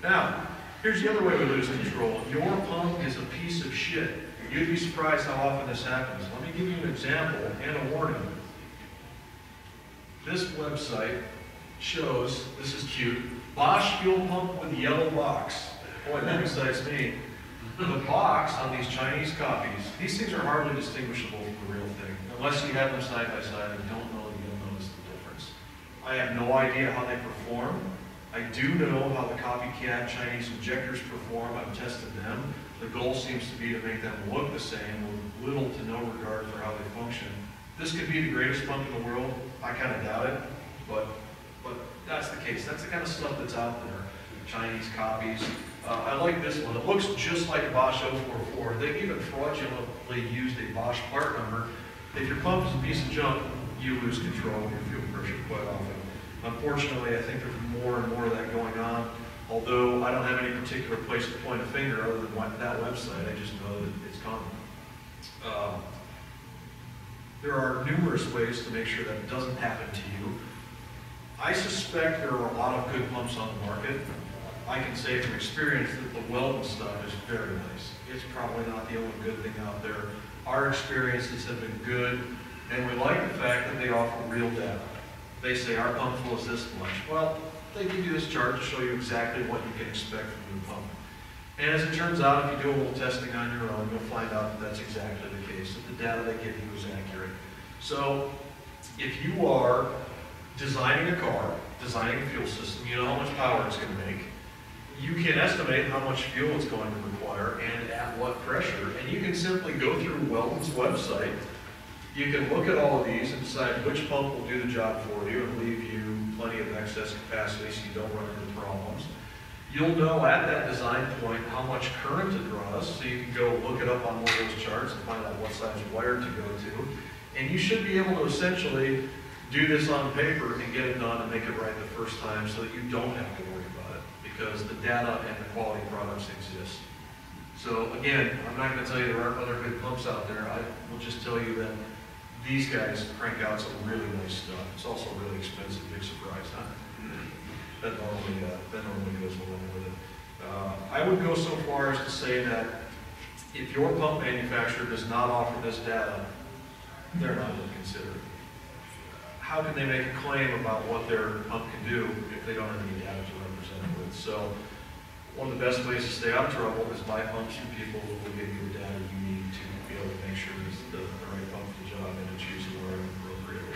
Now, here's the other way we lose control. Your pump is a piece of shit. You'd be surprised how often this happens. Let me give you an example and a warning. This website shows, this is cute, Bosch fuel pump with yellow box. Boy, that excites me. The box on these Chinese copies, these things are hardly distinguishable from the real thing. Unless you have them side by side, I don't know that you'll notice the difference. I have no idea how they perform. I do know how the copycat Chinese injectors perform. I've tested them. The goal seems to be to make them look the same with little to no regard for how they function. This could be the greatest pump in the world. I kind of doubt it, but that's the case. That's the kind of stuff that's out there. Chinese copies. I like this one. It looks just like a Bosch 044. They've even fraudulently used a Bosch part number. If your pump is a piece of junk, you lose control of your fuel pressure quite often. Unfortunately, I think there's more and more of that going on. Although I don't have any particular place to point a finger other than that website, I just know that it's common. There are numerous ways to make sure that it doesn't happen to you. I suspect there are a lot of good pumps on the market. I can say from experience that the Weldon stuff is very nice. It's probably not the only good thing out there. Our experiences have been good, and we like the fact that they offer real data. They say our pump flow is this much. Well, they give you this chart to show you exactly what you can expect from the pump. And as it turns out, if you do a little testing on your own, you'll find out that that's exactly the case, that the data they give you is accurate. So if you are designing a car, designing a fuel system, you know how much power it's going to make. You can estimate how much fuel it's going to require and at what pressure. And you can simply go through Weldon's website. You can look at all of these and decide which pump will do the job for you and leave you plenty of excess capacity so you don't run into problems. You'll know at that design point how much current it draws, so you can go look it up on one of those charts and find out what size wire to go to. And you should be able to essentially do this on paper and get it done and make it right the first time so that you don't have to worry about it, because the data and the quality products exist. So again, I'm not going to tell you there aren't other good pumps out there. I will just tell you that these guys crank out some really nice stuff. It's also really expensive, big surprise, huh? That normally goes along with it. I would go so far as to say that if your pump manufacturer does not offer this data, they're not going to consider it. How can they make a claim about what their pump can do if they don't have any data to represent it with? So one of the best ways to stay out of trouble is buy pumps from people who will give you the data you need to be able to make sure it's the right pump for the job and to choose it where appropriate.